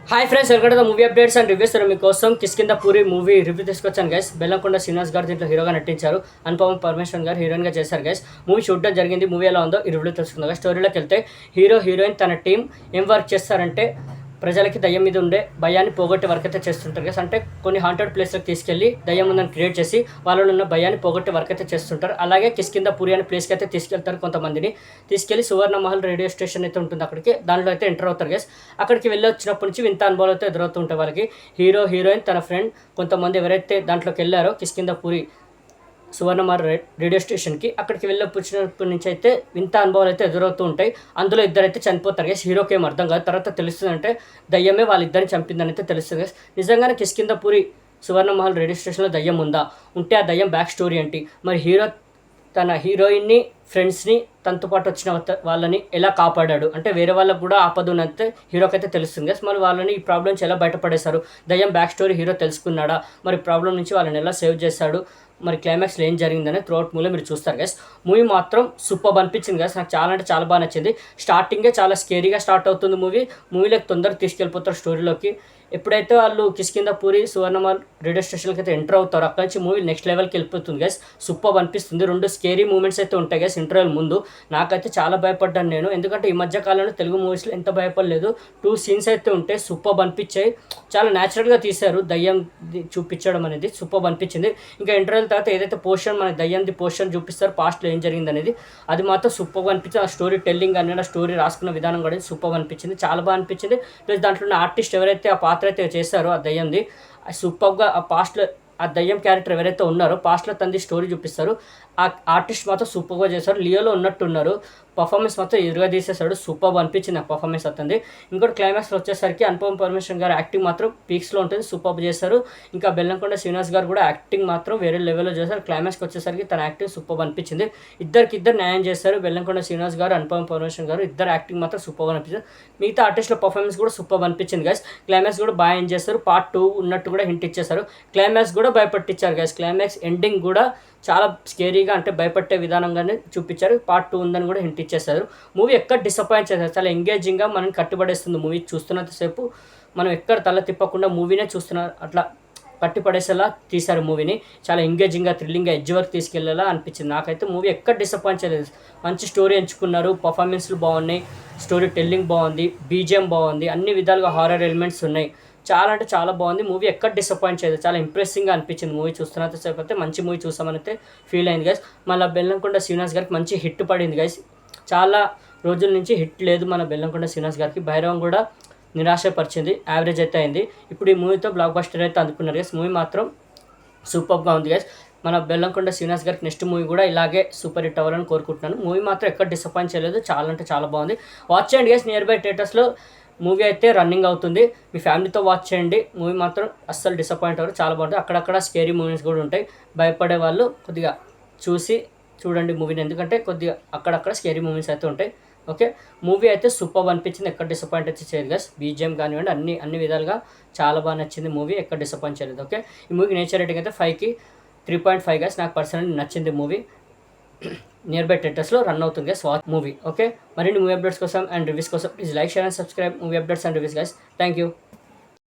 Hi friends, welcome to the movie updates and reviews. మీకోసం Kishkindhapuri movie review తీసుకొచ్చాను guys. Bellamkonda Srinivas గారు దీంట్లో హీరోగా నటించారు. అనుపమ పరమేశ్వరన్ గారు హీరోయిన్గా చేశారు గైస్. మూవీ చూడడం జరిగింది. మూవీ ఎలా ఉందో ఈ రివ్యూలో తెలుసుకుందాం గైస్. స్టోరీలోకి వెళ్తే హీరో హీరోయిన్ తన టీం ఏం వర్క్ చేస్తారంటే ప్రజలకి దయ్యం మీద ఉండే భయాన్ని పోగొట్టే వర్క్ అయితే చేస్తుంటారు గైస్. అంటే కొన్ని హాంటెడ్ ప్లేస్లకు తీసుకెళ్ళి దయ్యం ఉందని క్రియేట్ చేసి వాళ్ళలో ఉన్న భయాన్ని పోగొట్టే వర్క్ అయితే చేస్తుంటారు. అలాగే కిష్కింధపురి అనే ప్లేస్కి అయితే తీసుకెళ్తారు. కొంతమందిని తీసుకెళ్లి సువర్ణ మహల్ రేడియో స్టేషన్ అయితే ఉంటుంది, అక్కడికి దానిలో అయితే ఎంటర్ అవుతారు గైస్. అక్కడికి వెళ్ళి వచ్చినప్పటి నుంచి వింత అనుభవాలు అయితే ఎదురవుతూ ఉంటాయి వాళ్ళకి. హీరో హీరోయిన్ తన ఫ్రెండ్ కొంతమంది ఎవరైతే దాంట్లోకి వెళ్ళారో కిష్కింధపురి సువర్ణమార్ రేడియో స్టేషన్కి, అక్కడికి వచ్చినప్పటి నుంచి అయితే వింత అనుభవాలు అయితే ఎదురవుతూ ఉంటాయి. అందులో ఇద్దరైతే చనిపోతారు గైస్. హీరోకి ఏం అర్థం కాదు. తర్వాత తెలుస్తుందంటే దయ్యమే వాళ్ళిద్దరిని చంపిందని అయితే తెలుస్తుంది గైస్. నిజంగానే కిష్కింధపురి సువర్ణమహల్ రేడియో స్టేషన్లో దయ్యం ఉందా? ఉంటే ఆ దయ్యం బ్యాక్ స్టోరీ ఏంటి? మరి హీరో తన హీరోయిన్ని ఫ్రెండ్స్ని తనతో పాటు వచ్చిన వాళ్ళని ఎలా కాపాడాడు? అంటే వేరే వాళ్ళకు కూడా ఆపదునంతే హీరోకి అయితే తెలుస్తుంది గైస్. మరి వాళ్ళని ఈ ప్రాబ్లం నుంచి ఎలా బయటపడేశారు? దయ్యం బ్యాక్ స్టోరీ హీరో తెలుసుకున్నాడా? మరి ప్రాబ్లం నుంచి వాళ్ళని ఎలా సేవ్ చేశాడు? మరి క్లైమాక్స్లో ఏం జరిగిందని త్రూఅవుట్ మూవీలో మీరు చూస్తారు గైస్. మూవీ మాత్రం సూపర్ అనిపించింది గైస్. నాకు చాలా అంటే చాలా బాగా నచ్చింది. స్టార్టింగే చాలా స్కేరీగా స్టార్ట్ అవుతుంది మూవీలోకి తొందరగా తీసుకెళ్ళిపోతారు స్టోరీలోకి. ఎప్పుడైతే వాళ్ళు కిష్కింధపురి సువర్ణమహల్ రేడియో స్టేషన్కి అయితే ఎంటర్ అవుతారో అక్కడి నుంచి మూవీ నెక్స్ట్ లెవెల్కి వెళ్ళిపోతుంది గైస్. సూపర్ అనిపిస్తుంది. 2 స్కేరీ మూమెంట్స్ అయితే ఉంటాయి గైస్ ఇంటర్వెల్ ముందు. నాకైతే చాలా భయపడ్డాను నేను, ఎందుకంటే ఈ మధ్య కాలంలో తెలుగు మూవీస్లో ఎంత భయపడలేదు. 2 సీన్స్ అయితే ఉంటాయి, సూపర్ అనిపించాయి. చాలా న్యాచురల్గా తీశారు. దయ్యం చూపించడం అనేది సూపర్ అనిపించింది. ఇంకా ఇంటర్వెల్ తర్వాత ఏదైతే పోర్షన్ మన దయ్యంది పోర్షన్ చూపిస్తారు పాస్ట్లో ఏం జరిగింది అనేది, అది మాత్రం సూపర్గా అనిపించింది. ఆ స్టోరీ టెల్లింగ్ అనేది, ఆ స్టోరీ రాసుకున్న విధానం కూడా సూపర్ అనిపించింది. చాలా బాగా అనిపించింది. ప్లస్ దాంట్లో ఉన్న ఆర్టిస్ట్ ఎవరైతే ఆ పాత్ర అయితే చేశారో ఆ దయ్యంది, సూపర్గా ఆ పాస్ట్లో ఆ దయ్యం క్యారెక్టర్ ఎవరైతే ఉన్నారో పాస్ట్లో తంది స్టోరీ చూపిస్తారు. ఆ ఆర్టిస్ట్ మాత్రం సూపర్గా చేశారు. లియోలో ఉన్నట్టున్నారు. పర్ఫార్మెన్స్ మాత్రం ఎదురుగా తీసేశాడు. సూపర్ అనిపించింది ఆ పర్ఫార్మెన్స్ అతనిది. ఇంకోటి క్లైమాక్స్లో వచ్చేసరికి అనుపమ పరమేశ్వరన్ గారు యాక్టింగ్ మాత్రం పీక్స్లో ఉంటుంది, సూపర్ చేశారు. ఇంకా బెల్లంకొండ శ్రీనివాస్ గారు కూడా యాక్టింగ్ మాత్రం వేరే లెవెల్లో చేశారు. క్లైమాక్స్కి వచ్చేసరికి తన యాక్టింగ్ సూపర్ అనిపించింది. ఇద్దరు న్యాయం చేశారు. బెల్లంకొండ శ్రీనివాస్ గారు, అనుపమ పరమేశ్వరన్ గారు ఇద్దరు యాక్టింగ్ మాత్రం సూపర్ అనిపించింది. మిగతా ఆర్టిస్టుల పర్ఫార్మెన్స్ కూడా సూపర్ అనిపించింది గైస్. క్లైమాక్స్ కూడా బాగా ఎంజాయ్ చేస్తారు. పార్ట్ 2 ఉన్నట్టు కూడా హింట్ ఇచ్చేశారు. క్లైమాక్స్ కూడా భయపట్టించారు గైస్. క్లైమాక్స్ ఎండింగ్ కూడా చాలా స్కేరీగా, అంటే భయపట్టే విధానంగానే చూపించారు. పార్ట్ 2 ఉందని కూడా హింట్ ఇచ్చేశారు. మూవీ ఎక్కడ డిసప్పాయింట్ చేశారు. చాలా ఎంగేజింగ్గా మనం కట్టిపడేస్తుంది మూవీ. చూస్తున్నంతసేపు మనం ఎక్కడ తల తిప్పకుండా మూవీనే అట్లా కట్టిపడేసేలా తీశారు మూవీని. చాలా ఎంగేజింగ్గా, థ్రిల్లింగ్గా, ఎడ్జ్ వరకు తీసుకెళ్లేలా అనిపించింది. నాకైతే మూవీ ఎక్కడ డిసప్పాయింట్ చేయలేదు. మంచి స్టోరీ ఎంచుకున్నారు. పర్ఫార్మెన్స్లు బాగున్నాయి, స్టోరీ టెల్లింగ్ బాగుంది, బీజిఎం బాగుంది, అన్ని విధాలుగా హారర్ ఎలిమెంట్స్ ఉన్నాయి. చాలా అంటే చాలా బాగుంది మూవీ. ఎక్కడ డిసప్పాయింట్ చేయలేదు. చాలా ఇంప్రెసింగ్గా అనిపించింది మూవీ. చూస్తున్నంతసేపు అయితే మంచి మూవీ చూసామనైతే ఫీల్ అయింది గైస్. మళ్ళీ బెల్లంకొండ శ్రీనివాస్ గారికి మంచి హిట్ పడింది గైస్. చాలా రోజుల నుంచి హిట్ లేదు మన బెల్లంకొండ శ్రీనివాస్ గారికి. భైరవం కూడా నిరాశపరిచింది, యావరేజ్ అయితే అయింది. ఇప్పుడు ఈ మూవీతో బ్లాక్ బస్టర్ అయితే అందుకున్నారు గైస్. మూవీ మాత్రం సూపర్గా ఉంది గైస్. మన బెల్లంకొండ శ్రీనివాస్ గారికి నెక్స్ట్ మూవీ కూడా ఇలాగే సూపర్ హిట్ అవ్వాలని కోరుకుంటున్నాను. మూవీ మాత్రం ఎక్కడ డిసప్పాయింట్ చేయలేదు. చాలా అంటే చాలా బాగుంది. వాచ్ చేయండి గైస్. నియర్ బై థియేటర్స్లో మూవీ అయితే రన్నింగ్ అవుతుంది. మీ ఫ్యామిలీతో వాచ్ చేయండి. మూవీ మాత్రం అస్సలు డిసప్పాయింట్ అవ్వరు. చాలా బాగుంటుంది. అక్కడక్కడ స్కేరీ మూవీస్ కూడా ఉంటాయి. భయపడే వాళ్ళు కొద్దిగా చూడండి మూవీని, ఎందుకంటే కొద్దిగా అక్కడక్కడ స్కేరీ మూవీస్ అయితే ఉంటాయి. ఓకే, మూవీ అయితే సూపర్ అనిపించింది. ఎక్కడ డిసప్పాయింట్ అయితే చేయదు గైస్. బీజిఎం కానివ్వండి, అన్ని విధాలుగా చాలా బాగా నచ్చింది మూవీ. ఎక్కడ డిసప్పాయింట్ చేయలేదు. ఓకే, ఈ మూవీకి నేచర్ రేటింగ్ అయితే 5కి 3.5 గైస్. నాకు పర్సనల్లీ నచ్చింది మూవీ. నియర్ బై థియేటర్స్లో రన్ అవుతుంది గైస్ వాచ్ మూవీ. ఓకే, మరిన్ని మూవీ అప్డేట్స్ కోసం అండ్ రివ్యూస్ కోసం please like, share and subscribe movie updates and reviews guys. Thank you.